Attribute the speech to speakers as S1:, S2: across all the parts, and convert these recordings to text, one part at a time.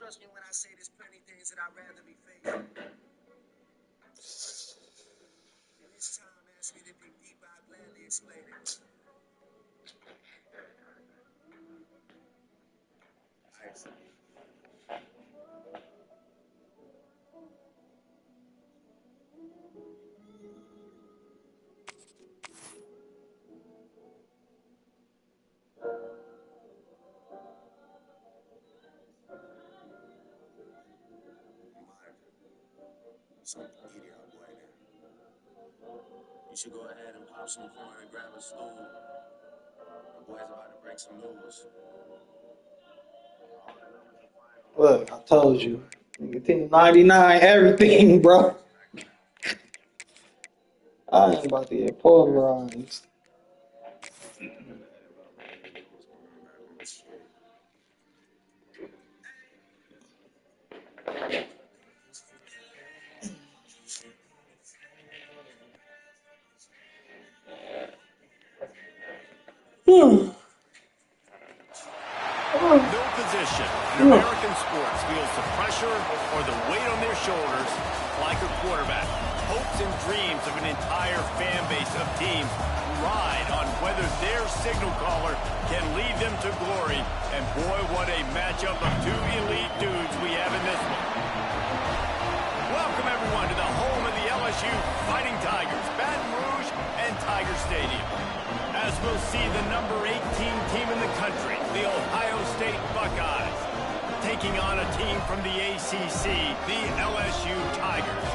S1: trust me when I say there's plenty things that I'd rather be facing. And this time, ask me to dig deeper, I'll gladly explain it. Some idiot boy there. You should go ahead and pop some corn and grab a stool. The boy's about to break some news.
S2: Look, I told you. Nigga, Team 99, everything, bro. I ain't about to get polarized.
S3: No position in American sports feels the pressure or the weight on their shoulders like a quarterback. Hopes and dreams of an entire fan base of teams ride on whether their signal caller can lead them to glory. And boy, what a matchup of two elite dudes we have in this one. Welcome, everyone, to the home of the LSU Fighting Tigers, Baton Rouge and Tiger Stadium. As we'll see the number 18 team in the country, the Ohio State Buckeyes, taking on a team from the ACC, the LSU Tigers.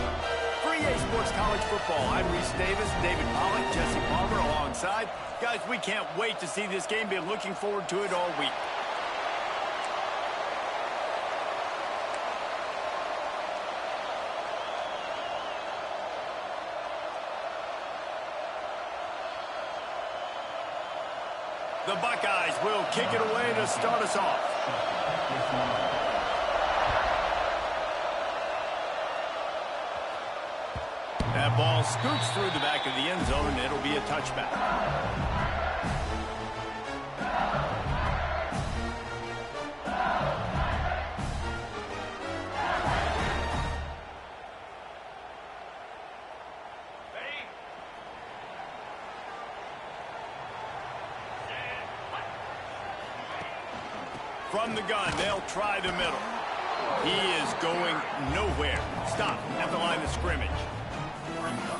S3: For EA Sports College Football, I'm Reese Davis, David Pollack, Jesse Palmer alongside. Guys, we can't wait to see this game. Been looking forward to it all week. The Buckeyes will kick it away to start us off. That ball scoots through the back of the end zone, and it'll be a touchback. From the gun, they'll try the middle. He is going nowhere. Stop at the line of scrimmage.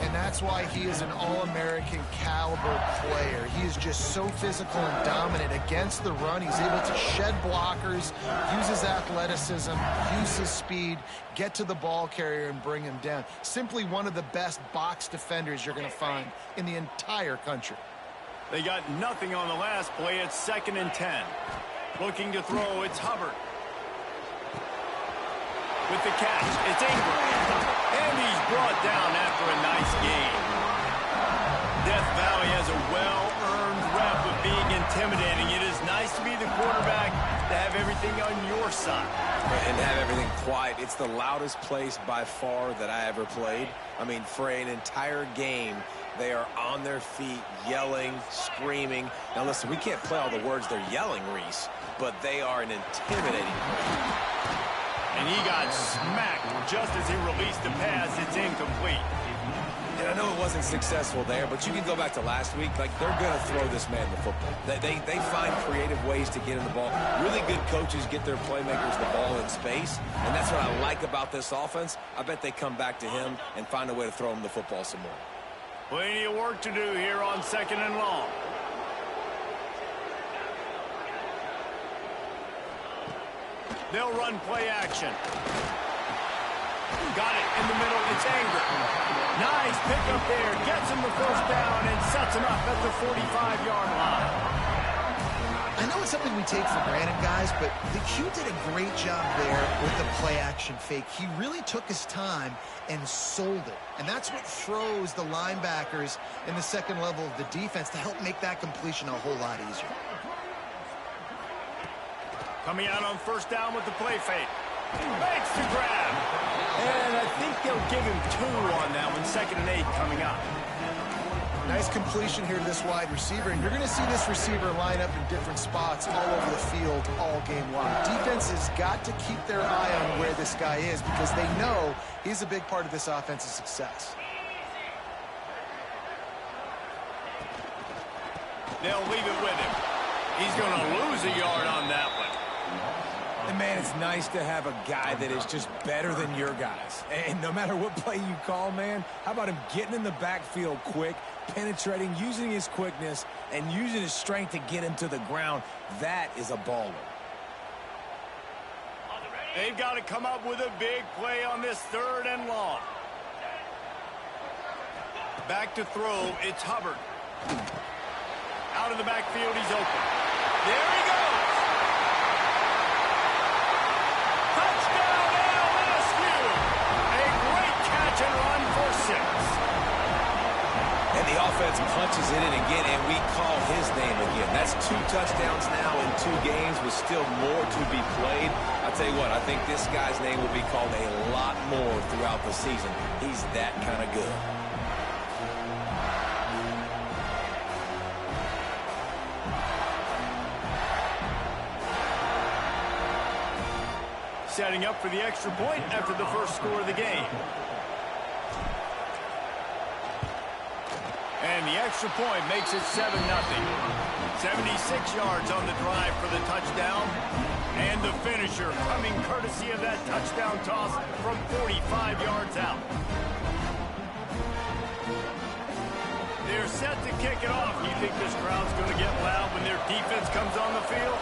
S4: And that's why he is an All-American caliber player. He is just so physical and dominant against the run. He's able to shed blockers, use his athleticism, use his speed, get to the ball carrier and bring him down. Simply one of the best box defenders you're going to find in the entire country.
S3: They got nothing on the last play. It's 2nd and 10. Looking to throw, it's Hubbard. With the catch, it's Ingram. And he's brought down after a nice gain. Death Valley has a well-earned rep of being intimidating. It is nice to be the quarterback, to have everything on your side.
S5: And have everything quiet. It's the loudest place by far that I ever played. I mean, for an entire game, they are on their feet, yelling, screaming. Now, listen, we can't play all the words they're yelling, Reese, but they are an intimidating play.
S3: And he got smacked just as he released the pass. It's incomplete.
S5: And I know it wasn't successful there, but you can go back to last week. Like, they're going to throw this man the football. They find creative ways to get in the ball. Really good coaches get their playmakers the ball in space, and that's what I like about this offense. I bet they come back to him and find a way to throw him the football some more.
S3: Plenty of work to do here on 2nd and long. They'll run play action. Got it in the middle. It's Ingram. Nice pickup there. Gets him the first down and sets him up at the 45-yard line.
S4: I know it's something we take for granted, guys, but the Q did a great job there with the play-action fake. He really took his time and sold it. And that's what froze the linebackers in the second level of the defense to help make that completion a whole lot easier.
S3: Coming out on first down with the play fake. Makes the grab. And I think they'll give him 2 on that one. 2nd and 8 coming up.
S4: Nice completion here to this wide receiver, and you're going to see this receiver line up in different spots all over the field all game long. Defense has got to keep their eye on where this guy is because they know he's a big part of this offense's success.
S3: They'll leave it with him. He's going to lose a yard on that one.
S5: And, man, it's nice to have a guy that is just better than your guys. And no matter what play you call, man, how about him getting in the backfield quick, penetrating, using his quickness, and using his strength to get him to the ground? That is a baller.
S3: They've got to come up with a big play on this 3rd and long. Back to throw, it's Hubbard. Out of the backfield, he's open. There he goes! Touchdown, LSU! A great catch and run for 6.
S5: And the offense punches it in again, and we call his name again. That's 2 touchdowns now in 2 games with still more to be played. I'll tell you what, I think this guy's name will be called a lot more throughout the season. He's that kind of good.
S3: Setting up for the extra point after the first score of the game. And the extra point makes it 7-0. 76 yards on the drive for the touchdown. And the finisher coming courtesy of that touchdown toss from 45 yards out. They're set to kick it off. You think this crowd's going to get loud when their defense comes on the field?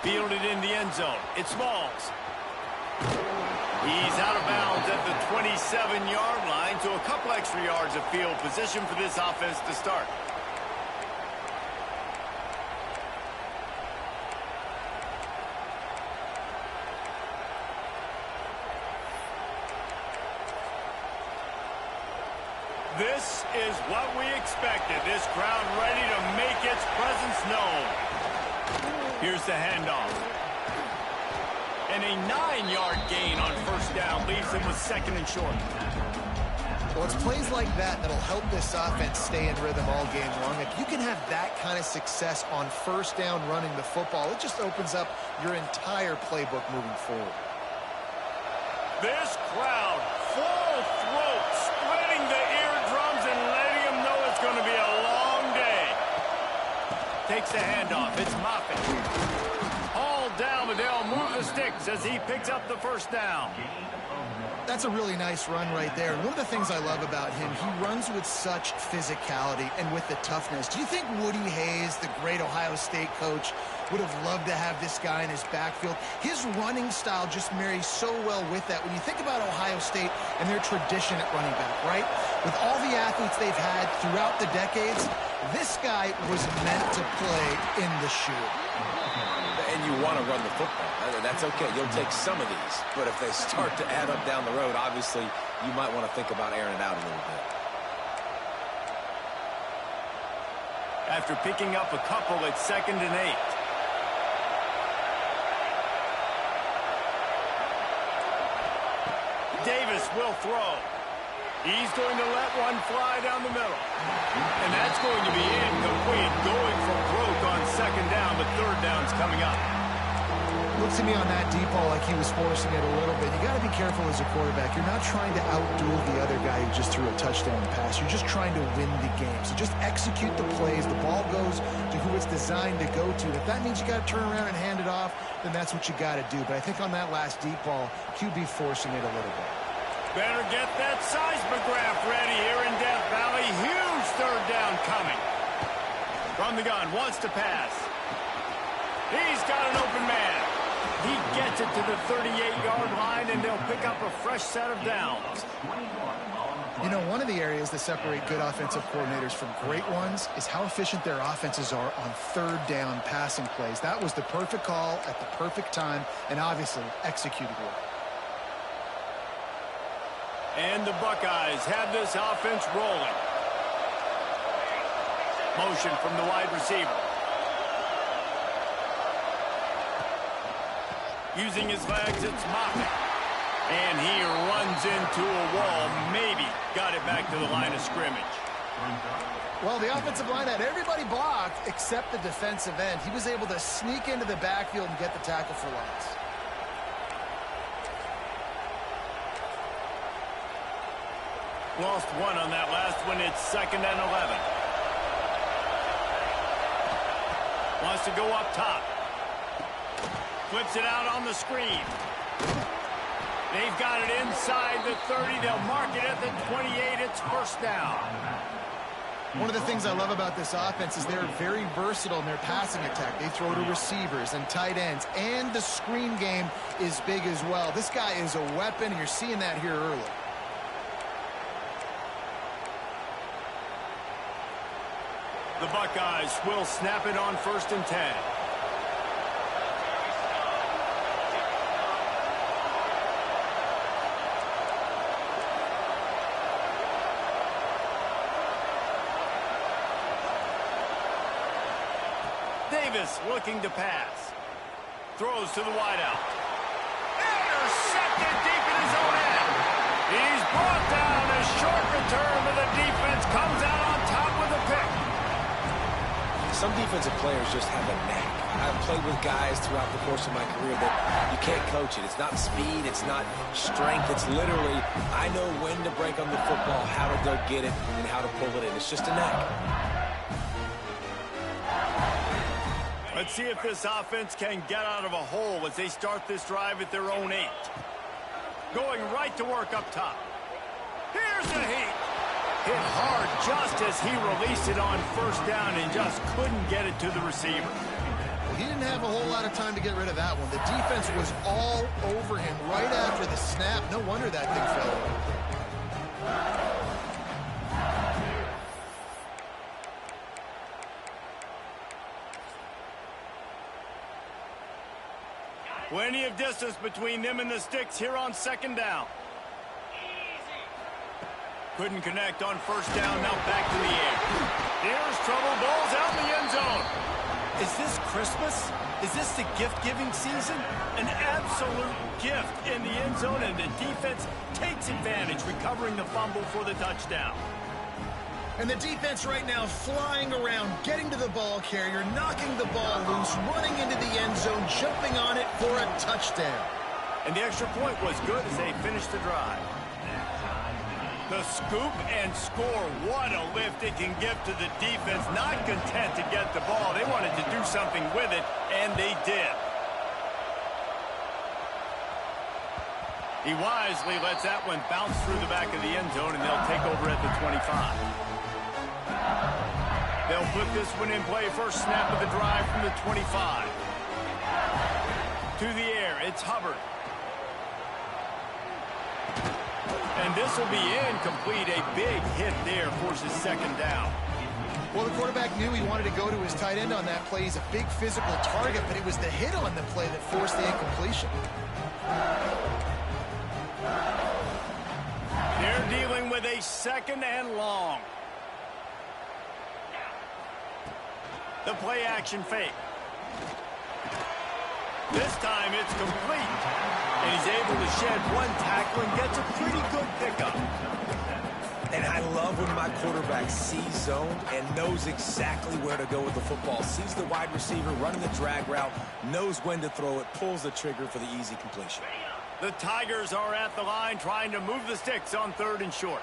S3: Fielded in the end zone. It's Smalls. He's out of bounds at the 27-yard line, so a couple extra yards of field position for this offense to start. This is what we expected. This crowd ready to make its presence known. Here's the handoff. And a 9-yard gain on first down leaves him with 2nd and short.
S4: Well, it's plays like that that'll help this offense stay in rhythm all game long. If you can have that kind of success on first down running the football, it just opens up your entire playbook moving forward.
S3: This crowd, full throat, splitting the eardrums and letting them know it's going to be a long day. Takes the handoff. It's Moffitt. Hauled down, but they'll move the sticks as he picks up the first down.
S4: That's a really nice run right there. One of the things I love about him, he runs with such physicality and with the toughness. Do you think Woody Hayes, the great Ohio State coach, would have loved to have this guy in his backfield? His running style just marries so well with that. When you think about Ohio State and their tradition at running back, right? With all the athletes they've had throughout the decades, this guy was meant to play in the shoe.
S5: And you want to run the football. That's okay. You'll take some of these. But if they start to add up down the road, obviously, you might want to think about airing it out a little bit.
S3: After picking up a couple, it's 2nd and 8. Davis will throw. He's going to let one fly down the middle. And that's going to be incomplete, going for broke on 2nd down, but 3rd down's coming up.
S4: Looks to me on that deep ball like he was forcing it a little bit. You got to be careful as a quarterback. You're not trying to outduel the other guy who just threw a touchdown pass. You're just trying to win the game. So just execute the plays. The ball goes to who it's designed to go to. If that means you got to turn around and hand it off, then that's what you got to do. But I think on that last deep ball, QB forcing it a little bit.
S3: Better get that seismograph ready here in Death Valley. Huge 3rd down coming. From the gun, wants to pass. He's got an open man. He gets it to the 38-yard line, and they'll pick up a fresh set of downs.
S4: You know, one of the areas that separate good offensive coordinators from great ones is how efficient their offenses are on 3rd down passing plays. That was the perfect call at the perfect time, and obviously executed well.
S3: And the Buckeyes have this offense rolling. Motion from the wide receiver. Using his legs, it's Moffitt. And he runs into a wall. Maybe got it back to the line of scrimmage.
S4: Well, the offensive line had everybody blocked except the defensive end. He was able to sneak into the backfield and get the tackle for loss.
S3: Lost one on that last one. It's 2nd and 11. Wants to go up top. Flips it out on the screen. They've got it inside the 30. They'll mark it at the 28. It's 1st down.
S4: One of the things I love about this offense is they're very versatile in their passing attack. They throw to receivers and tight ends, and the screen game is big as well. This guy is a weapon, and you're seeing that here early.
S3: The Buckeyes will snap it on 1st and 10. Davis looking to pass. Throws to the wideout. Intercepted deep in his own end. He's brought down. A short return to the defense. Comes out on top with a pick.
S5: Some defensive players just have a knack. I've played with guys throughout the course of my career that you can't coach it. It's not speed. It's not strength. It's literally, I know when to break on the football, how to go get it, and how to pull it in. It's just a knack.
S3: Let's see if this offense can get out of a hole as they start this drive at their own 8. Going right to work up top. Here's a heat. Hit hard just as he released it on 1st down and just couldn't get it to the receiver.
S4: Well, he didn't have a whole lot of time to get rid of that one. The defense was all over him right after the snap. No wonder that thing fell over.
S3: Plenty of distance between them and the sticks here on 2nd down. Couldn't connect on 1st down. Now back to the air. Here's trouble. Ball's out in the end zone. Is this Christmas? Is this the gift-giving season? An absolute gift in the end zone, and the defense takes advantage, recovering the fumble for the touchdown.
S4: And the defense right now flying around, getting to the ball carrier, knocking the ball loose, running into the end zone, jumping on it for a touchdown.
S3: And the extra point was good as they finished the drive. The scoop and score. What a lift it can give to the defense. Not content to get the ball. They wanted to do something with it, and they did. He wisely lets that one bounce through the back of the end zone, and they'll take over at the 25. They'll put this one in play. First snap of the drive from the 25. To the air, it's Hubbard. And this will be incomplete. A big hit there forces 2nd down.
S4: Well, the quarterback knew he wanted to go to his tight end on that play. He's a big physical target, but it was the hit on the play that forced the incompletion.
S3: They're dealing with a 2nd and long. The play action fake. This time it's complete. And he's able to shed one tackle and gets a pretty good pickup.
S5: And I love when my quarterback sees zone and knows exactly where to go with the football. Sees the wide receiver running the drag route, knows when to throw it, pulls the trigger for the easy completion.
S3: The Tigers are at the line trying to move the sticks on 3rd and short.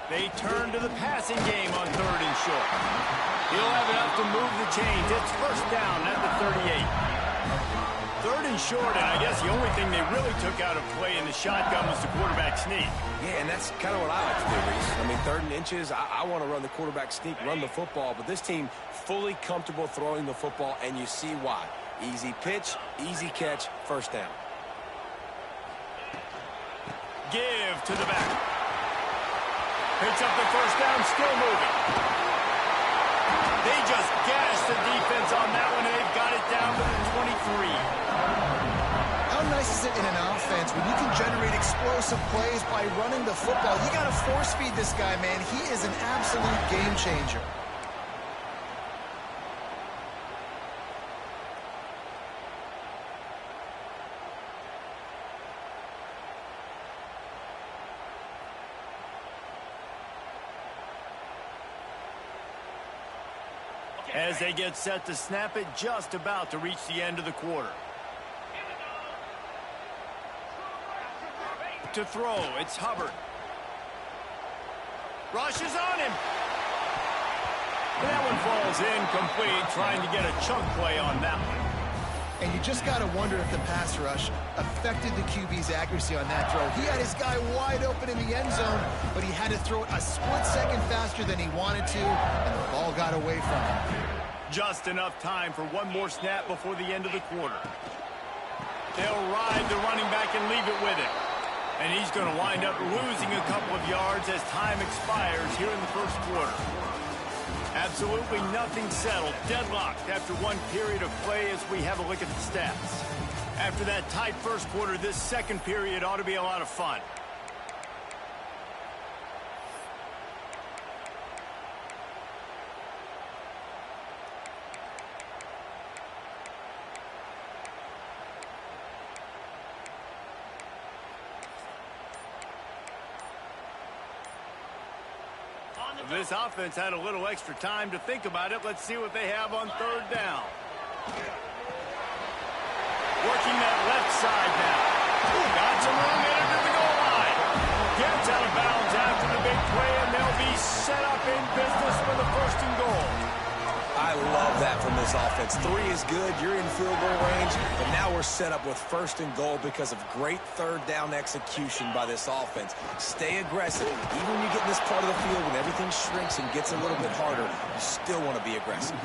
S3: They turn to the passing game on 3rd and short. He'll have enough to move the chains. It's 1st down at the 38. 3rd and short, and I guess the only thing they really took out of play in the shotgun was the quarterback sneak.
S5: Yeah, and that's kind of what I like to do, Reese. I mean, 3rd and inches, I want to run the quarterback sneak, run the football, but this team fully comfortable throwing the football, and you see why. Easy pitch, easy catch, 1st down.
S3: Give to the back. Picks up the 1st down, still moving. They just gashed the defense on that one, and they've got it down to the 23.
S4: How nice is it in an offense when you can generate explosive plays by running the football? You got to force feed this guy, man. He is an absolute game changer.
S3: As they get set to snap it, just about to reach the end of the quarter. To throw, it's Hubbard. Rushes on him. That one falls incomplete, trying to get a chunk play on that one.
S4: And you just got to wonder if the pass rush affected the QB's accuracy on that throw. He had his guy wide open in the end zone, but he had to throw it a split second faster than he wanted to, and the ball got away from him.
S3: Just enough time for one more snap before the end of the quarter. They'll ride the running back and leave it with him. And he's going to wind up losing a couple of yards as time expires here in the first quarter. Absolutely nothing settled, deadlocked after one period of play as we have a look at the stats. After that tight first quarter, this second period ought to be a lot of fun. This offense had a little extra time to think about it. Let's see what they have on third down. Working that left side now. Got some room in at the goal line. Gets out of bounds after the big play, and they'll be set up in business for the first and goal.
S5: I love that from this offense. 3 is good. You're in field goal range, but now we're set up with first and goal because of great third down execution by this offense. Stay aggressive. Even when you get in this part of the field, when everything shrinks and gets a little bit harder, you still want to be aggressive.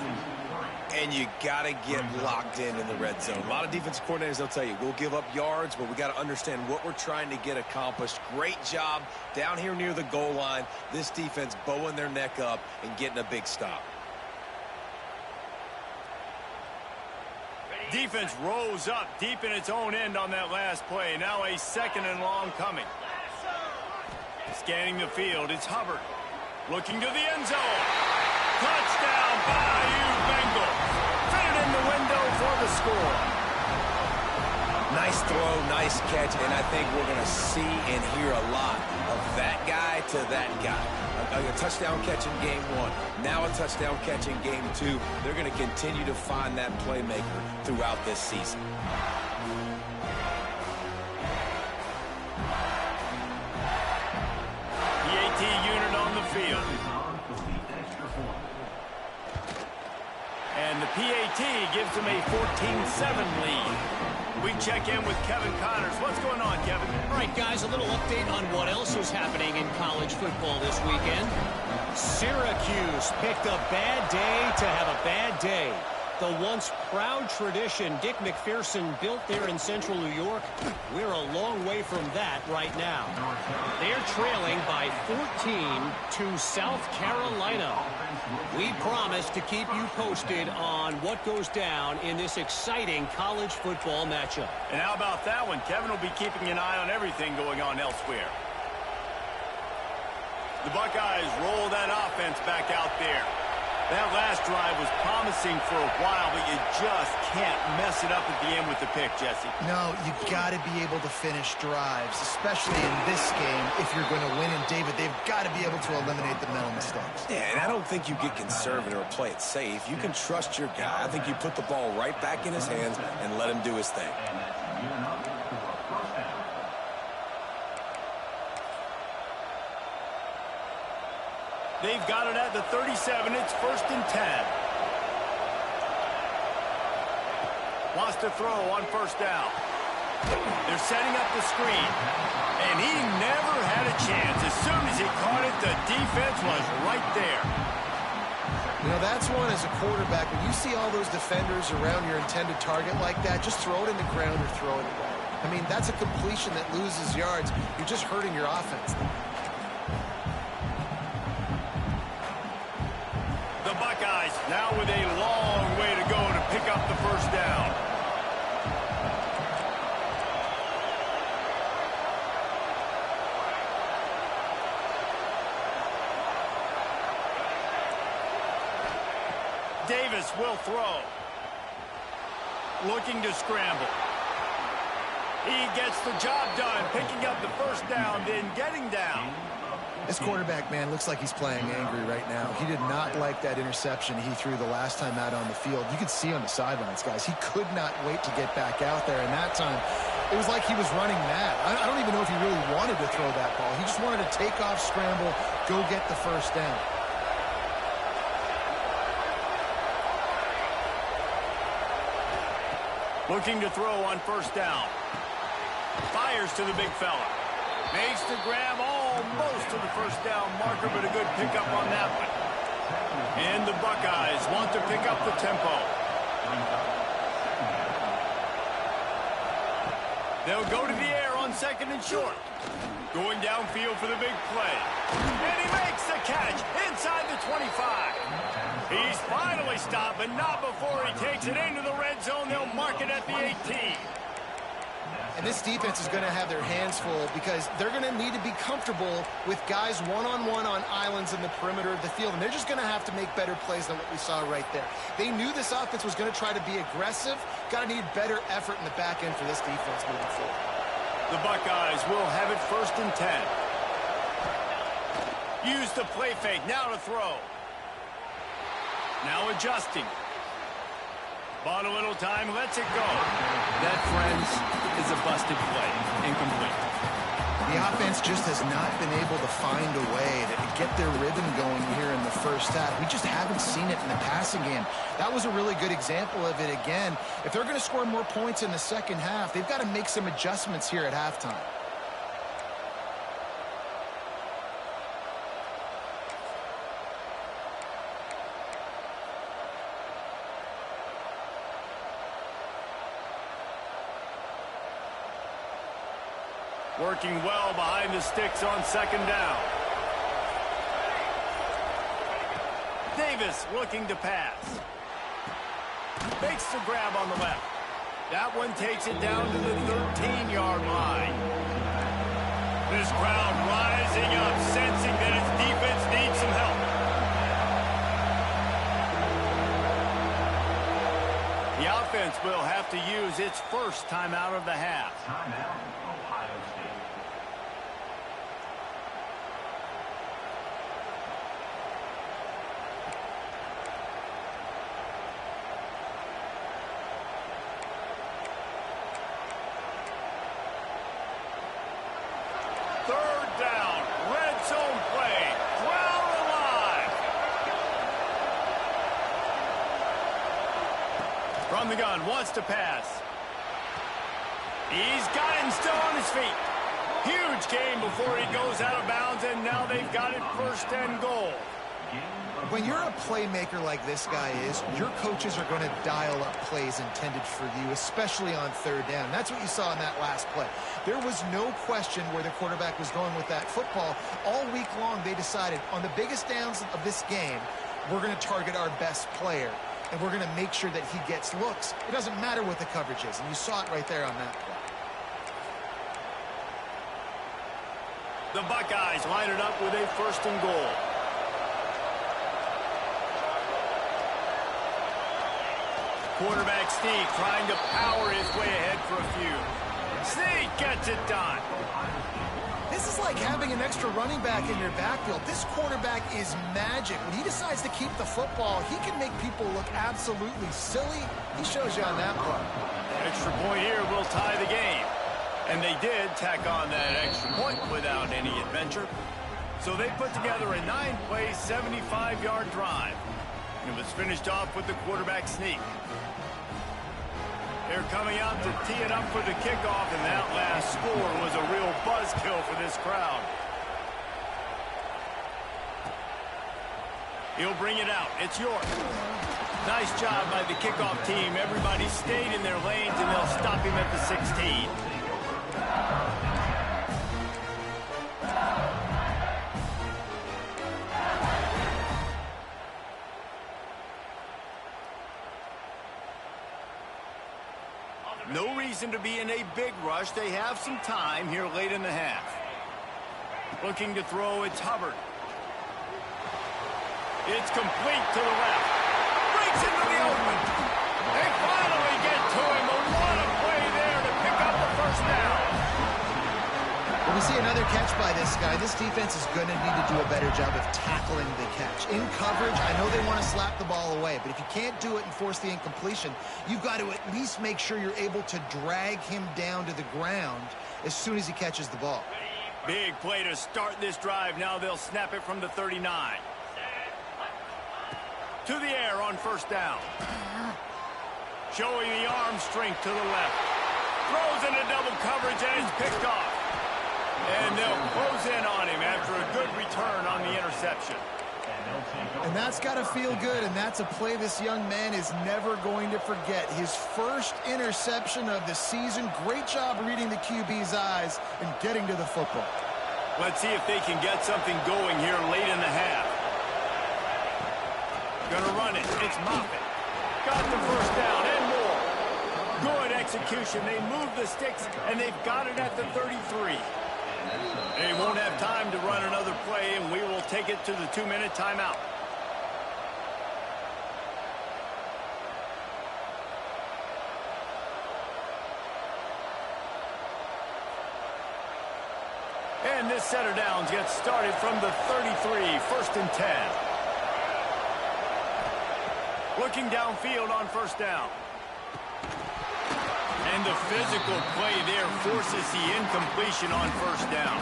S5: And you got to get locked in the red zone. A lot of defensive coordinators, they'll tell you, we'll give up yards, but we got to understand what we're trying to get accomplished. Great job down here near the goal line. This defense bowing their neck up and getting a big stop.
S3: Defense rose up deep in its own end on that last play. Now a second and long coming. Scanning the field, it's Hubbard. Looking to the end zone. Touchdown, Bayou Bengals. Fit it in the window for the score.
S5: Nice throw, nice catch, and I think we're going to see and hear a lot of that guy to that guy. A touchdown catch in game 1. Now a touchdown catch in game 2. They're going to continue to find that playmaker throughout this season.
S3: PAT unit on the field. And the PAT gives them a 14-7 lead. We check in with Kevin Connors. What's going on, Kevin?
S6: All right, guys, a little update on what else is happening in college football this weekend. Syracuse picked a bad day to have a bad day. The once proud tradition Dick McPherson built there in central New York, we're a long way from that right now. They're trailing by 14 to South Carolina. We promise to keep you posted on what goes down in this exciting college football matchup.
S3: And how about that one? Kevin will be keeping an eye on everything going on elsewhere. The Buckeyes roll that offense back out there. That last drive was promising for a while, but you just can't mess it up at the end with the pick, Jesse.
S4: No, you got to be able to finish drives, especially in this game if you're going to win. And, David, they've got to be able to eliminate the mental mistakes.
S5: Yeah, and I don't think you get conservative or play it safe. You can trust your guy. I think you put the ball right back in his hands and let him do his thing.
S3: They've got it at the 37. It's 1st and 10. Wants to throw on 1st down. They're setting up the screen. And he never had a chance. As soon as he caught it, the defense was right there.
S4: You know, that's one as a quarterback. When you see all those defenders around your intended target like that, just throw it in the ground or throw it away. I mean, that's a completion that loses yards. You're just hurting your offense.
S3: The Buckeyes now with a long way to go to pick up the 1st down. Davis will throw. Looking to scramble. He gets the job done, picking up the 1st down, then getting down.
S4: This quarterback, man, looks like he's playing angry right now. He did not like that interception he threw the last time out on the field. You could see on the sidelines, guys, he could not wait to get back out there. And that time, it was like he was running mad. I don't even know if he really wanted to throw that ball. He just wanted to take off, scramble, go get the first down.
S3: Looking to throw on first down. Fires to the big fella. Makes the grab almost to the first down marker, but a good pickup on that one. And the Buckeyes want to pick up the tempo. They'll go to the air on second and short. Going downfield for the big play. And he makes the catch inside the 25. He's finally stopped, but not before he takes it into the red zone. They'll mark it at the 18.
S4: And this defense is going to have their hands full because they're going to need to be comfortable with guys one-on-one on islands in the perimeter of the field. And they're just going to have to make better plays than what we saw right there. They knew this offense was going to try to be aggressive. Got to need better effort in the back end for this defense moving forward.
S3: The Buckeyes will have it first and 10. Use the play fake. Now to throw. Now adjusting. Bought a little time, lets it go. That, friends, is a busted play. Incomplete.
S4: The offense just has not been able to find a way to get their rhythm going here in the first half. We just haven't seen it in the passing game. That was a really good example of it again. If they're going to score more points in the second half, they've got to make some adjustments here at halftime.
S3: Working well behind the sticks on second down. Davis looking to pass. Makes the grab on the left. That one takes it down to the 13-yard line. This crowd rising up, sensing that its defense needs some help. The offense will have to use its first timeout of the half.
S1: Timeout, Ohio State.
S3: Third down, red zone play, crowd alive. From the gun, wants to pass. He's got him still on his feet. Huge gain before he goes out of bounds, and now they've got it first and goal.
S4: When you're a playmaker like this guy is, your coaches are going to dial up plays intended for you, especially on third down. That's what you saw in that last play. There was no question where the quarterback was going with that football. All week long, they decided on the biggest downs of this game, we're going to target our best player, and we're going to make sure that he gets looks. It doesn't matter what the coverage is, and you saw it right there on that play.
S3: The Buckeyes line it up with a first and goal. Quarterback Sneak trying to power his way ahead for a few. Sneak gets it done.
S4: This is like having an extra running back in your backfield. This quarterback is magic. When he decides to keep the football, he can make people look absolutely silly. He shows you on that play.
S3: Extra point here will tie the game. And they did tack on that extra point without any adventure. So they put together a 9-play, 75-yard drive. And it was finished off with the quarterback sneak. They're coming out to tee it up for the kickoff, and that last score was a real buzzkill for this crowd. He'll bring it out. It's York. Nice job by the kickoff team. Everybody stayed in their lanes, and they'll stop him at the 16. No reason to be in a big rush. They have some time here late in the half. Looking to throw, it's Hubbard. It's complete to the left. Breaks into the open. They finally get to him, but what a play there to pick up the first down.
S4: What we see another catch by this guy. This defense is going to need to do a better job of tackling the catch. In coverage, I know they want to slap the ball away, but if you can't do it and force the incompletion, you've got to at least make sure you're able to drag him down to the ground as soon as he catches the ball.
S3: Big play to start this drive. Now they'll snap it from the 39. To the air on first down. Showing the arm strength to the left. Throws into double coverage and it's picked off. And they'll close in on him after a good return on the interception.
S4: And that's got to feel good, and that's a play this young man is never going to forget. His first interception of the season. Great job reading the QB's eyes and getting to the football.
S3: Let's see if they can get something going here late in the half. Gonna run it. It's Moffitt. Got the first down and more. Good execution. They move the sticks, and they've got it at the 33. They won't have time to run another play, and we will take it to the 2-minute timeout. And this set of downs gets started from the 33, first and 10. Looking downfield on first down. And the physical play there forces the incompletion on first down.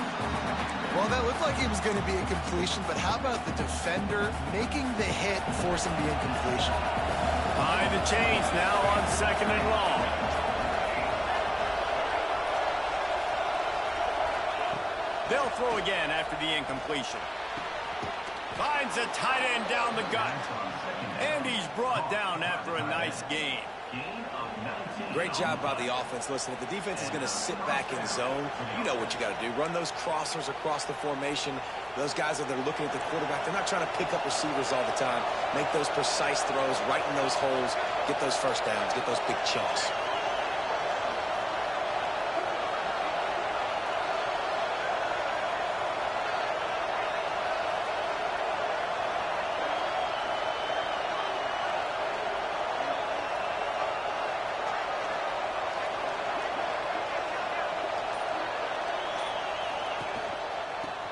S4: Well, that looked like it was going to be a completion, but how about the defender making the hit and forcing the incompletion?
S3: Behind the chains now on second and long. They'll throw again after the incompletion. Finds a tight end down the gut. And he's brought down after a nice gain.
S5: Great job by the offense. Listen, if the defense is going to sit back in zone, you know what you got to do. Run those crossers across the formation. Those guys that are looking at the quarterback, they're not trying to pick up receivers all the time. Make those precise throws right in those holes. Get those first downs. Get those big chunks.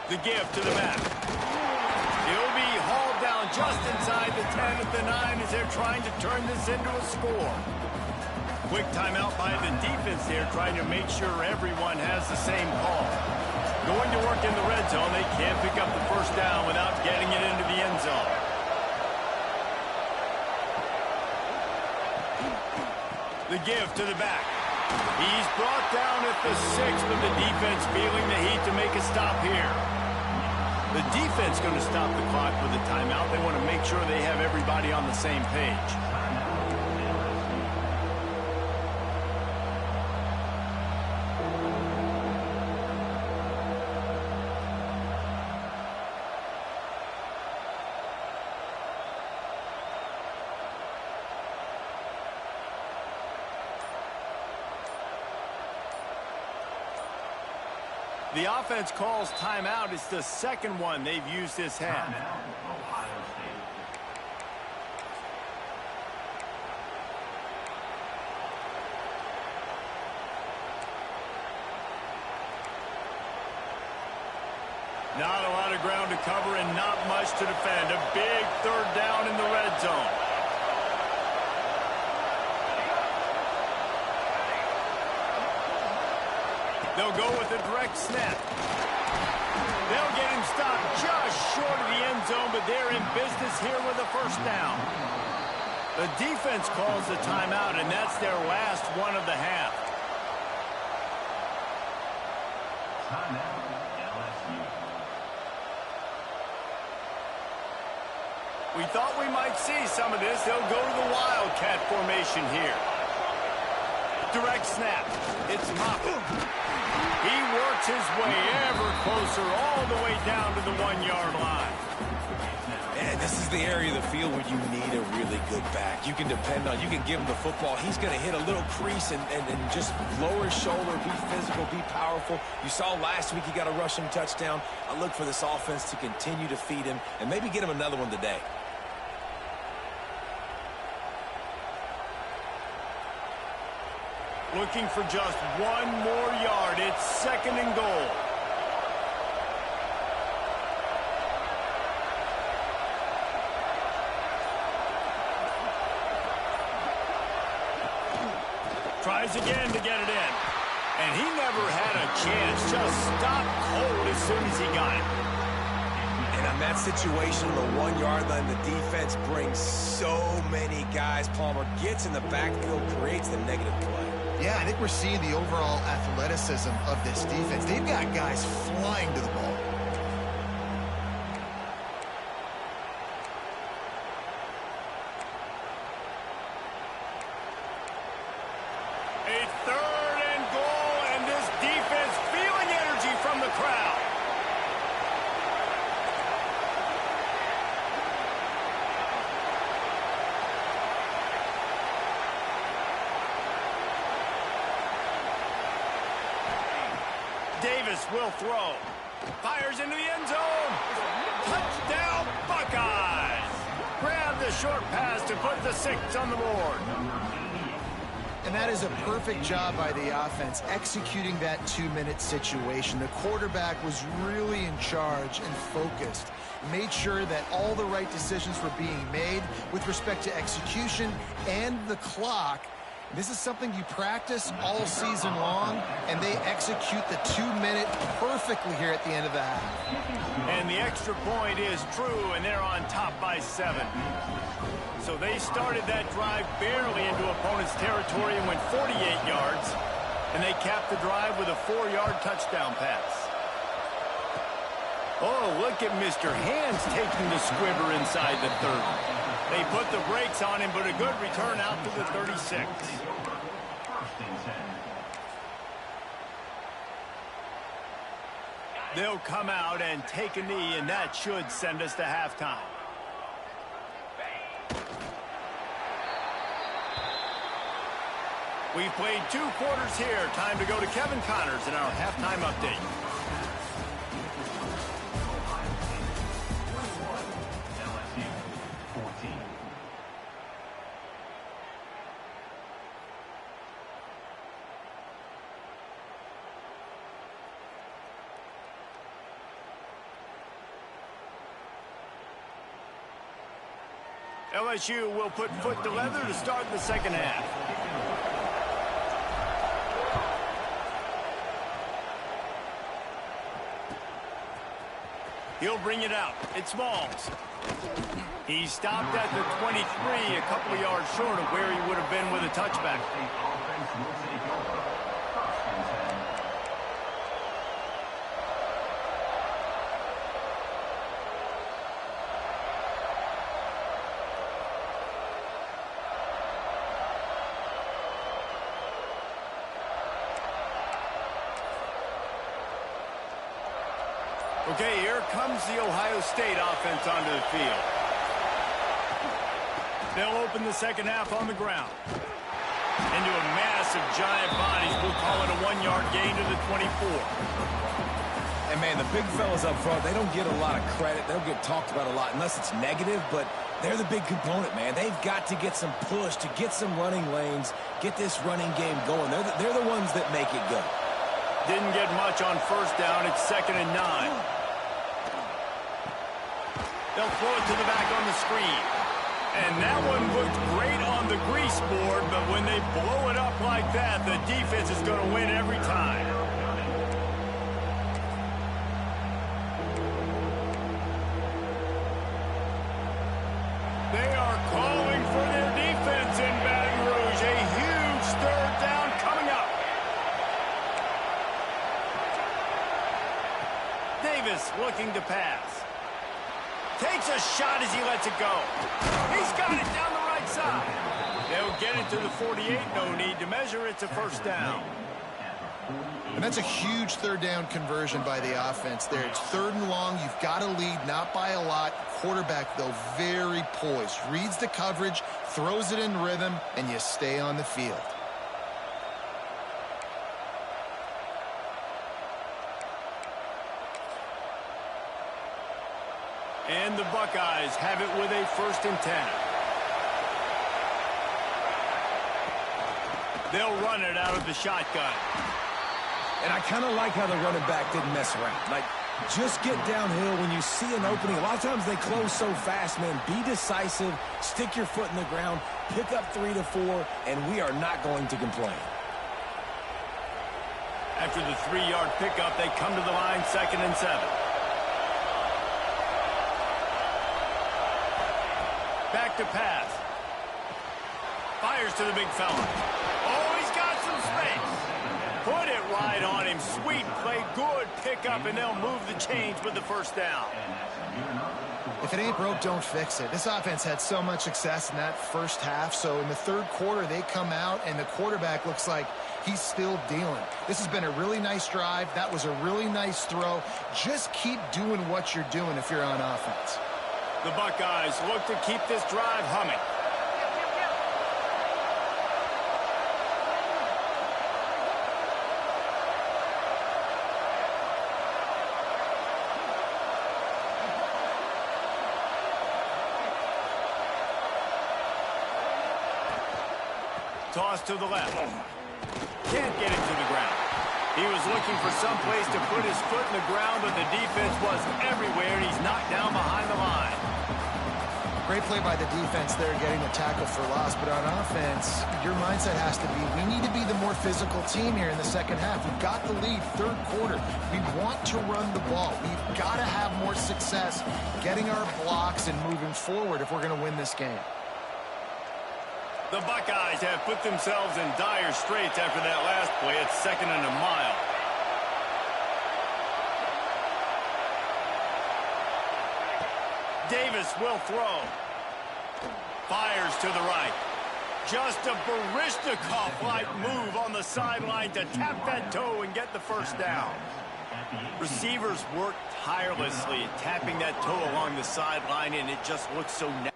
S3: The give to the back. He'll be hauled down just inside the 10 at the 9 as they're trying to turn this into a score. Quick timeout by the defense there, trying to make sure everyone has the same call. Going to work in the red zone. They can't pick up the first down without getting it into the end zone. The give to the back. He's brought down at the 6, but the defense feeling the heat to make a stop here. The defense going to stop the clock with a timeout. They want to make sure they have everybody on the same page. The offense calls timeout. It's the second one they've used this half. Not a lot of ground to cover and not much to defend. A big third down in the red zone. They'll go with a direct snap. They'll get him stopped just short of the end zone, but they're in business here with a first down. The defense calls the timeout, and that's their last one of the half. We thought we might see some of this. They'll go to the Wildcat formation here. Direct snap. It's Moffitt. He works his way ever closer all the way down to the 1-yard line.
S5: And this is the area of the field where you need a really good back. You can depend on, you can give him the football. He's going to hit a little crease and just lower his shoulder, be physical, be powerful. You saw last week he got a rushing touchdown. I look for this offense to continue to feed him and maybe get him another one today.
S3: Looking for just one more yard. It's second and goal. Tries again to get it in. And he never had a chance. Just stopped cold as soon as he got it.
S5: And on that situation, the 1 yard line, the defense brings so many guys. Palmer gets in the backfield, creates the negative play.
S4: Yeah, I think we're seeing the overall athleticism of this defense. They've got guys flying to the ball.
S3: A 3rd and goal, and this defense feeling energy from the crowd. Davis will throw. Fires into the end zone. Touchdown, Buckeyes. Grab the short pass to put the 6 on the board.
S4: And that is a perfect job by the offense, executing that 2-minute situation. The quarterback was really in charge and focused. Made sure that all the right decisions were being made with respect to execution and the clock. This is something you practice all season long, and they execute the 2-minute perfectly here at the end of the half.
S3: And the extra point is true, and they're on top by 7. So they started that drive barely into opponent's territory and went 48 yards, and they capped the drive with a 4-yard touchdown pass. Oh, look at Mr. Hands taking the squibber inside the 30. They put the brakes on him, but a good return out to the 36. They'll come out and take a knee, and that should send us to halftime. We've played 2 quarters here. Time to go to Kevin Connors in our halftime update. LSU will put foot to leather to start the second half. He'll bring it out. It's Smalls. He stopped at the 23, a couple of yards short of where he would have been with a touchback. Okay, here comes the Ohio State offense onto the field. They'll open the second half on the ground. Into a mass of giant bodies. We'll call it a 1-yard gain to the 24.
S5: And, man, the big fellas up front, they don't get a lot of credit. They'll get talked about a lot unless it's negative, but they're the big component, man. They've got to get some push, to get some running lanes, get this running game going. They're the ones that make it go.
S3: Didn't get much on first down. It's 2nd and 9. They'll throw it to the back on the screen. And that one looked great on the grease board, but when they blow it up like that, the defense is going to win every time. They are calling for their defense in Baton Rouge. A huge 3rd down coming up. Davis looking to pass. Takes a shot as he lets it go. He's got it down the right side. They'll get it to the 48. No need to measure. It's a 1st down.
S4: And that's a huge 3rd down conversion by the offense there. It's 3rd and long. You've got to lead, not by a lot. Quarterback, though, very poised. Reads the coverage, throws it in rhythm, and you stay on the field.
S3: And the Buckeyes have it with a 1st and 10. They'll run it out of the shotgun.
S5: And I kind of like how the running back didn't mess around. Like, just get downhill when you see an opening. A lot of times they close so fast, man. Be decisive, stick your foot in the ground, pick up 3 to 4, and we are not going to complain.
S3: After the 3-yard pickup, they come to the line 2nd and 7. Back to pass. Fires to the big fella. Oh, he's got some space. Put it right on him. Sweet play, good pickup, and they'll move the chains with the first down.
S4: If it ain't broke, don't fix it. This offense had so much success in that first half, so in the third quarter, they come out, and the quarterback looks like he's still dealing. This has been a really nice drive. That was a really nice throw. Just keep doing what you're doing if you're on offense.
S3: The Buckeyes look to keep this drive humming. Toss to the left. Can't get it to the ground. He was looking for some place to put his foot in the ground, but the defense was everywhere, and he's knocked down behind the line.
S4: Great play by the defense there, getting the tackle for loss. But on offense, your mindset has to be, we need to be the more physical team here in the second half. We've got the lead, third quarter. We want to run the ball. We've got to have more success getting our blocks and moving forward if we're going to win this game.
S3: The Buckeyes have put themselves in dire straits after that last play. It's 2nd and a mile. Davis will throw. Fires to the right. Just a Baryshnikov-like move on the sideline to tap that toe and get the first down. Receivers work tirelessly tapping that toe along the sideline, and it just looks so natural.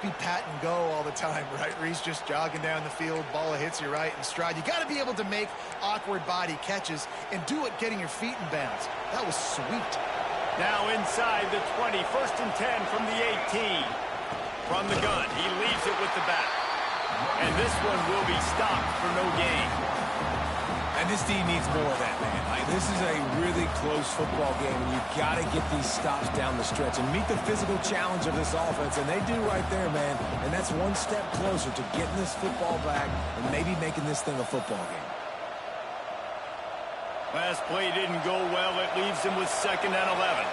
S4: Be pat and go all the time, right? Reese just jogging down the field, ball hits you right in stride. You got to be able to make awkward body catches and do it getting your feet in bounds. That was sweet.
S3: Now inside the 20, 1st and 10 from the 18. From the gun, he leaves it with the back. And this one will be stopped for no gain.
S5: And this team needs more of that, man. This is a really close football game, and you've got to get these stops down the stretch and meet the physical challenge of this offense, and they do right there, man. And that's one step closer to getting this football back and maybe making this thing a football game.
S3: Last play didn't go well. It leaves him with 2nd and 11.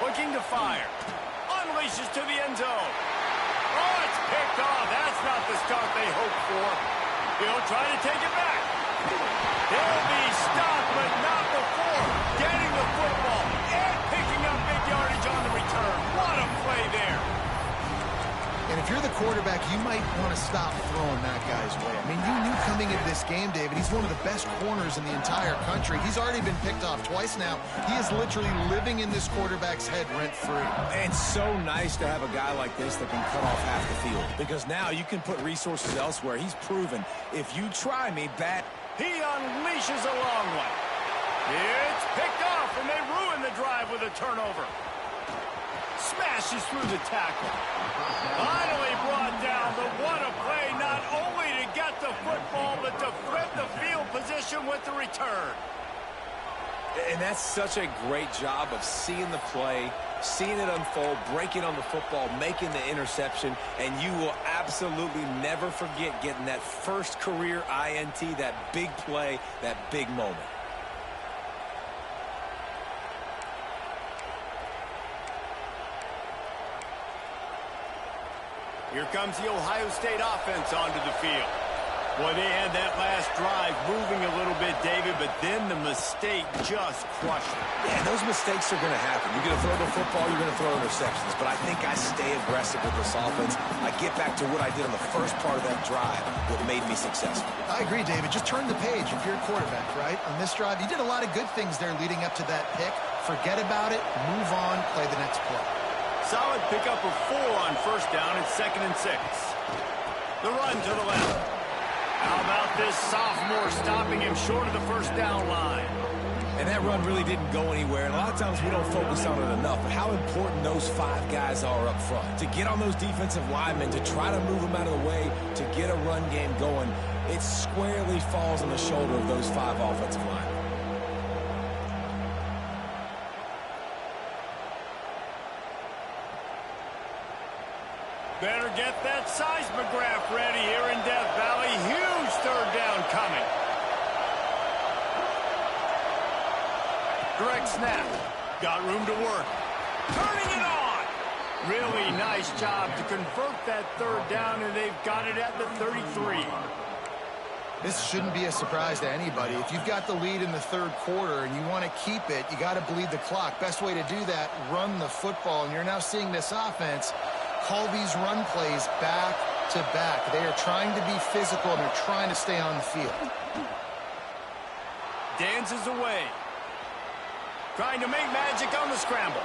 S3: Looking to fire. Unleashes to the end zone. Oh, it's picked off. That's not the start they hoped for. He'll try to take it back. He'll be stopped, but not before getting the football and picking up big yardage on the return. What a play there.
S4: And if you're the quarterback, you might want to stop throwing that guy's way. I mean, you knew coming into this game, David, he's one of the best corners in the entire country. He's already been picked off twice now. He is literally living in this quarterback's head rent-free.
S5: And so nice to have a guy like this that can cut off half the field, because now you can put resources elsewhere. He's proven, if you try me,
S3: he unleashes a long one. It's picked off, and they ruin the drive with a turnover. Smashes through the tackle. Finally brought down, but what a play, not only to get the football, but to flip the field position with the return.
S5: And that's such a great job of seeing the play, seeing it unfold, breaking on the football, making the interception, and you will absolutely never forget getting that first career INT, that big play, that big moment.
S3: Here comes the Ohio State offense onto the field. Boy, they had that last drive moving a little bit, David, but then the mistake just crushed them.
S5: Yeah, those mistakes are going to happen. You're going to throw the football, you're going to throw interceptions, but I think I stay aggressive with this offense. I get back to what I did on the first part of that drive, what made me successful.
S4: I agree, David. Just turn the page if you're a quarterback, right? On this drive, you did a lot of good things there leading up to that pick. Forget about it, move on, play the next play.
S3: Solid pickup of 4 on first down. It's 2nd and 6. The run to the left. How about this sophomore stopping him short of the first down line?
S5: And that run really didn't go anywhere. And a lot of times we don't focus on it enough, but how important those 5 guys are up front. To get on those defensive linemen, to try to move them out of the way, to get a run game going, it squarely falls on the shoulder of those 5 offensive linemen.
S3: Better get that seismograph ready here in Death Valley. Huge third down coming. Direct snap. Got room to work. Turning it on. Really nice job to convert that third down, and they've got it at the 33.
S4: This shouldn't be a surprise to anybody. If you've got the lead in the third quarter and you want to keep it, you got to bleed the clock. Best way to do that, run the football. And you're now seeing this offense call these run plays back to back. They are trying to be physical, and they're trying to stay on the field.
S3: Dances away. Trying to make magic on the scramble.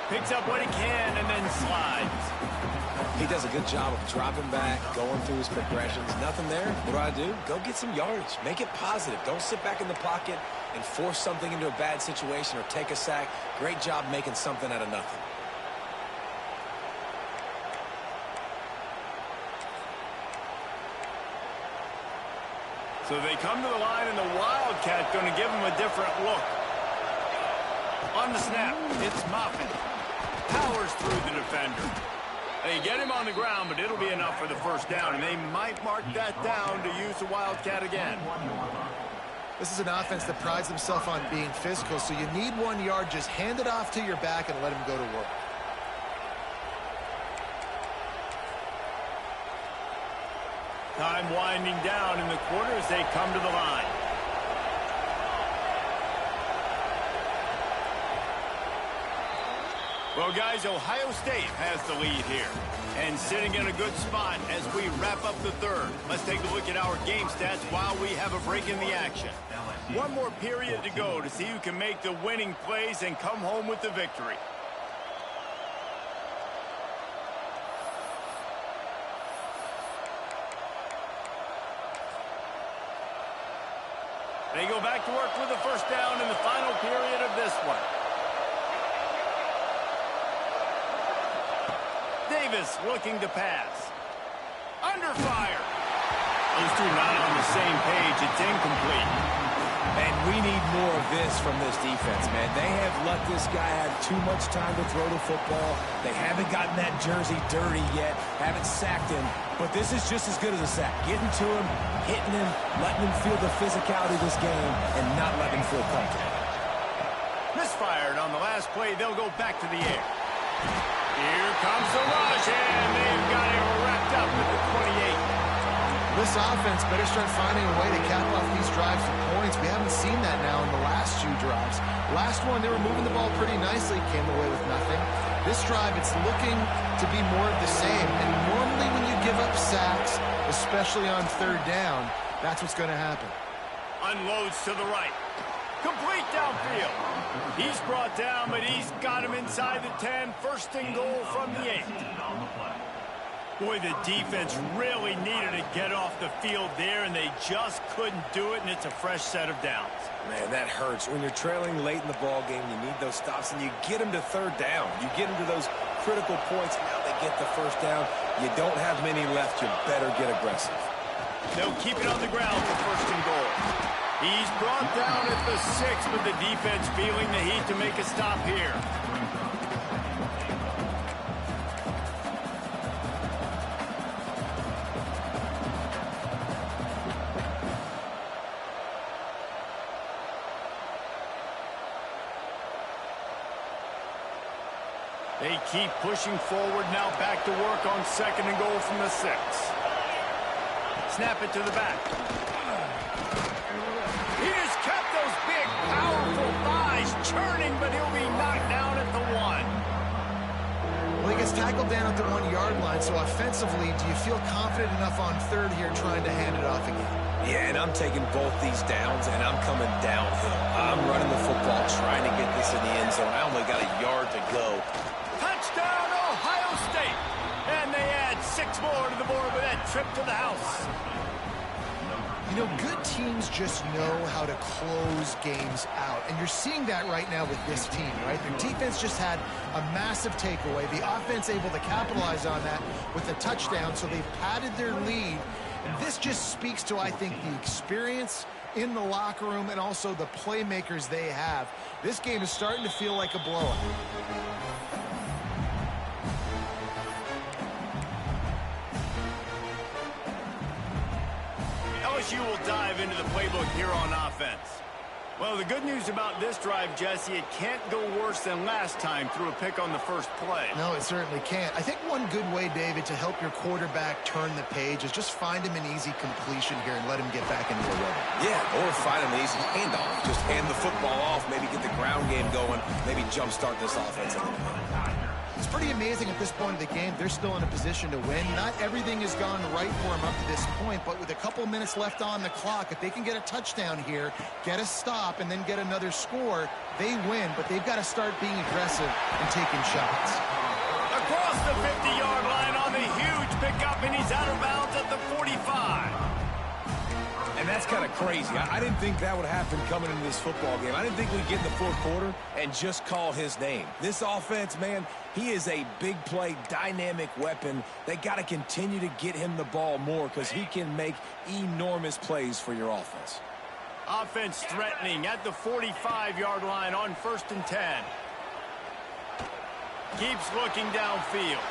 S3: Picks up what he can and then slides.
S5: He does a good job of dropping back, going through his progressions. Nothing there. What do? Go get some yardage. Make it positive. Don't sit back in the pocket and force something into a bad situation or take a sack. Great job making something out of nothing.
S3: So they come to the line, and the Wildcat going to give them a different look. On the snap, it's Moffitt. Powers through the defender. They get him on the ground, but it'll be enough for the first down, and they might mark that down to use the Wildcat again.
S4: This is an offense that prides themselves on being physical, so you need 1 yard. Just hand it off to your back and let him go to work.
S3: Time winding down in the quarter as they come to the line. Well, guys, Ohio State has the lead here. And sitting in a good spot as we wrap up the third. Let's take a look at our game stats while we have a break in the action. 1 more period to go to see who can make the winning plays and come home with the victory. They go back to work with the first down in the final period of this one. Davis looking to pass. Under fire. Those two not on the same page. It's incomplete.
S5: And we need more of this from this defense, man. They have let this guy have too much time to throw the football. They haven't gotten that jersey dirty yet, haven't sacked him. But this is just as good as a sack. Getting to him, hitting him, letting him feel the physicality of this game, and not letting him feel comfortable.
S3: Misfired on the last play. They'll go back to the air. Here comes the rush, and they've got it wrapped up at the 28.
S4: This offense better start finding a way to cap off these drives with points. We haven't seen that now in the last 2 drives. Last one, they were moving the ball pretty nicely, came away with nothing. This drive, it's looking to be more of the same. And normally when you give up sacks, especially on third down, that's what's going to happen.
S3: Unloads to the right. Complete downfield. He's brought down, but he's got him inside the 10. First and goal from the 8. Boy, the defense really needed to get off the field there, and they just couldn't do it, and it's a fresh set of downs.
S5: Man, that hurts. When you're trailing late in the ball game, you need those stops, and you get them to third down. You get them to those critical points, and now they get the first down. You don't have many left. You better get aggressive.
S3: They'll keep it on the ground for first and goal. He's brought down at the 6, but the defense feeling the heat to make a stop here. They keep pushing forward, now back to work on second and goal from the 6. Snap it to the back. He has kept those big, powerful thighs churning, but he'll be knocked down at the 1.
S4: Well, he gets tackled down at the 1 yard line, so offensively, do you feel confident enough on third here trying to hand it off again?
S5: Yeah, and I'm taking both these downs, and I'm coming downhill. I'm running the football, trying to get this in the end zone. I only got a yard to go.
S3: Touchdown, Ohio State! And they add 6 more to the board with that trip to the house.
S4: You know, good teams just know how to close games out. And you're seeing that right now with this team, right? Their defense just had a massive takeaway. The offense able to capitalize on that with a touchdown, so they've padded their lead. And this just speaks to, I think, the experience in the locker room and also the playmakers they have. This game is starting to feel like a blowout.
S3: LSU will dive into the playbook here on offense. Well, the good news about this drive, Jesse, it can't go worse than last time through a pick on the first play.
S4: No, it certainly can't. I think one good way, David, to help your quarterback turn the page is just find him an easy completion here and let him get back into a rhythm.
S5: Yeah, or find him an easy handoff. Just hand the football off, maybe get the ground game going, maybe jumpstart this offense a little bit.
S4: It's pretty amazing at this point of the game. They're still in a position to win. Not everything has gone right for them up to this point, but with a couple minutes left on the clock, if they can get a touchdown here, get a stop, and then get another score, they win. But they've got to start being aggressive and taking shots.
S3: Across the 50-yard line on the huge pickup, and he's out of bounds at the 45.
S5: And that's kind of crazy. I didn't think that would happen coming into this football game. I didn't think we'd get in the fourth quarter and just call his name. This offense, man, he is a big play, dynamic weapon. They got to continue to get him the ball more because he can make enormous plays for your offense.
S3: Offense threatening at the 45-yard line on 1st and 10. Keeps looking downfield.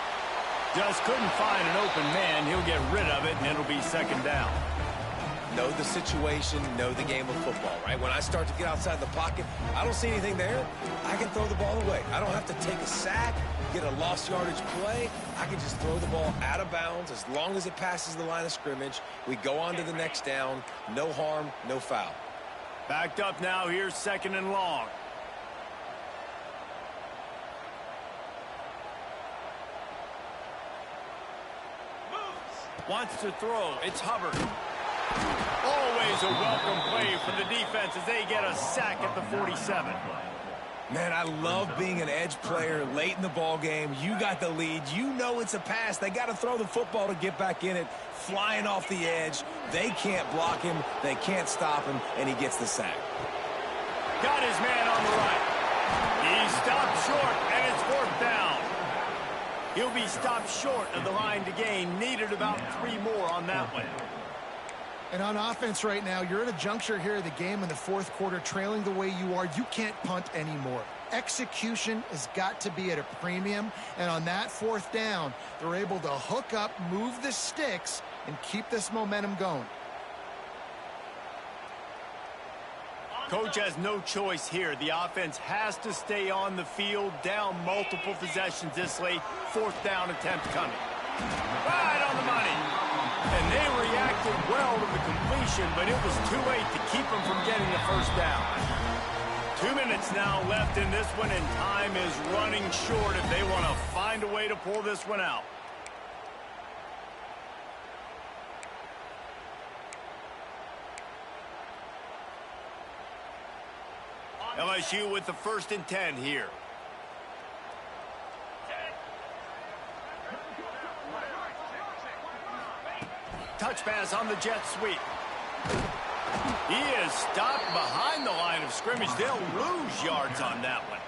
S3: Just couldn't find an open man. He'll get rid of it, and it'll be 2nd down.
S5: Know the situation, know the game of football, right? When I start to get outside the pocket, I don't see anything there, I can throw the ball away. I don't have to take a sack, get a lost yardage play. I can just throw the ball out of bounds as long as it passes the line of scrimmage. We go on to the next down. No harm, no foul.
S3: Backed up now. Here's 2nd and long. Wants to throw. It's Hubbard. Always a welcome play for the defense as they get a sack at the 47.
S5: Man, I love being an edge player late in the ball game. You got the lead. You know it's a pass. They got to throw the football to get back in it. Flying off the edge. They can't block him. They can't stop him, and he gets the sack.
S3: Got his man on the right. He stopped short, and it's 4th down. He'll be stopped short of the line to gain. Needed about 3 more on that one.
S4: And on offense right now, you're at a juncture here of the game in the fourth quarter, trailing the way you are. You can't punt anymore. Execution has got to be at a premium. And on that 4th down, they're able to hook up, move the sticks, and keep this momentum going.
S3: Coach has no choice here. The offense has to stay on the field, down multiple possessions this late. 4th down attempt coming. Right on the money. And they reacted well to the completion, but it was too late to keep them from getting the 1st down. 2 minutes now left in this one, and time is running short if they want to find a way to pull this one out. LSU with the 1st and 10 here. Touch pass on the jet sweep. He is stopped behind the line of scrimmage. They'll lose yards on that one.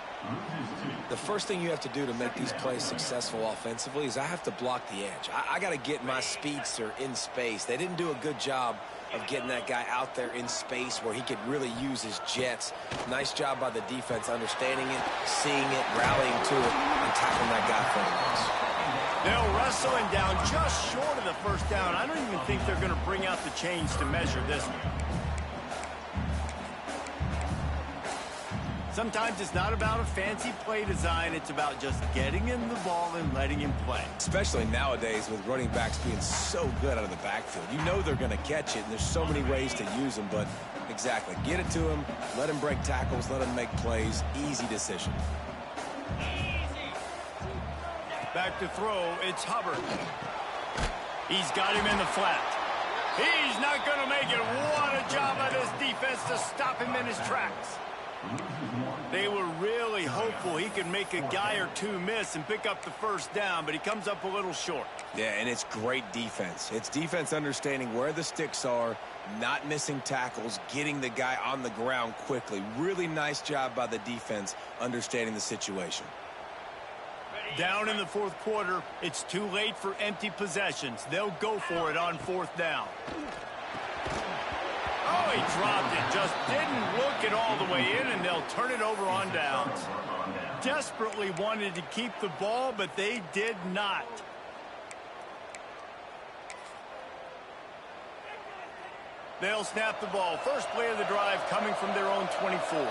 S5: The first thing you have to do to make these plays successful offensively is I have to block the edge. I got to get my speedster in space. They didn't do a good job of getting that guy out there in space where he could really use his jets. Nice job by the defense understanding it, seeing it, rallying to it, and tackling that guy for the loss.
S3: They'll wrestle him down just short of the 1st down. I don't even think they're going to bring out the chains to measure this one. Sometimes it's not about a fancy play design. It's about just getting him the ball and letting him play.
S5: Especially nowadays with running backs being so good out of the backfield. You know they're going to catch it, and there's so many ways to use them. But exactly, get it to him, let him break tackles, let him make plays. Easy decision.
S3: Back to throw, it's Hubbard. He's got him in the flat. He's not going to make it. What a job by this defense to stop him in his tracks. They were really hopeful he could make a guy or two miss and pick up the first down, but he comes up a little short.
S5: Yeah, and it's great defense. It's defense understanding where the sticks are, not missing tackles, getting the guy on the ground quickly. Really nice job by the defense understanding the situation.
S3: Down in the fourth quarter, it's too late for empty possessions. They'll go for it on fourth down. Oh, he dropped it. Just didn't look it all the way in, and they'll turn it over on downs. Desperately wanted to keep the ball, but they did not. They'll snap the ball. First play of the drive coming from their own 24.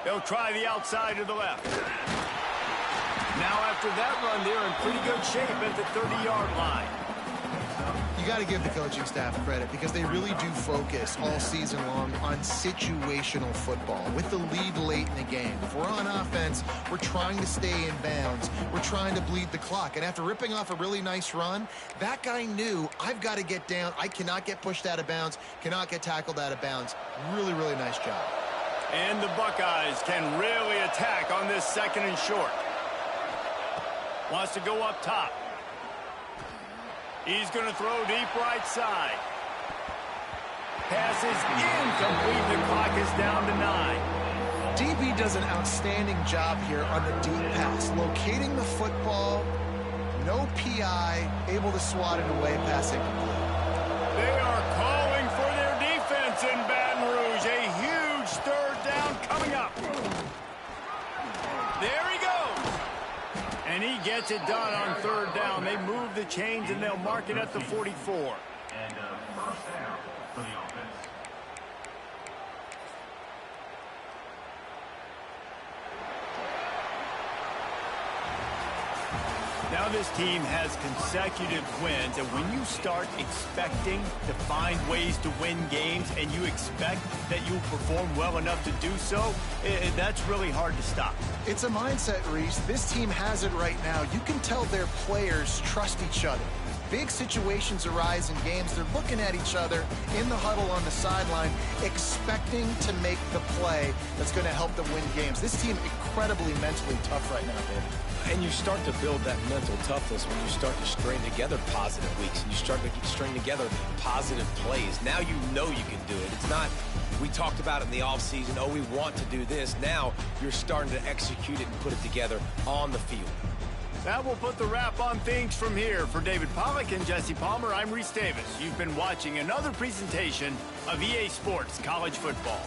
S3: They'll try the outside to the left. Now after that run, they're in pretty good shape at the 30-yard line.
S4: You got to give the coaching staff credit because they really do focus all season long on situational football. With the lead late in the game, if we're on offense, we're trying to stay in bounds. We're trying to bleed the clock. And after ripping off a really nice run, that guy knew, I've got to get down. I cannot get pushed out of bounds, cannot get tackled out of bounds. Really, really nice job.
S3: And the Buckeyes can really attack on this second and short. Wants to go up top. He's going to throw deep right side. Pass is incomplete. The clock is down to 9.
S4: DB does an outstanding job here on the deep pass. Locating the football, no PI, able to swat it away, pass incomplete.
S3: They are calling for their defense in Baton Rouge. A huge third down coming up. There he goes. And he gets it done on third down. They move the chains, and they'll mark it at the 44.
S1: And first down for the offense.
S3: Now this team has consecutive wins, and when you start expecting to find ways to win games and you expect that you'll perform well enough to do so, that's really hard to stop.
S4: It's a mindset, Reese. This team has it right now. You can tell their players trust each other. Big situations arise in games. They're looking at each other in the huddle on the sideline, expecting to make the play that's going to help them win games. This team incredibly mentally tough right now, David.
S5: And you start to build that mental toughness when you start to string together positive weeks and you start to string together positive plays. Now you know you can do it. It's not, we talked about it in the offseason, oh, we want to do this. Now you're starting to execute it and put it together on the field.
S3: That will put the wrap on things from here. For David Pollack and Jesse Palmer, I'm Reese Davis. You've been watching another presentation of EA Sports College Football.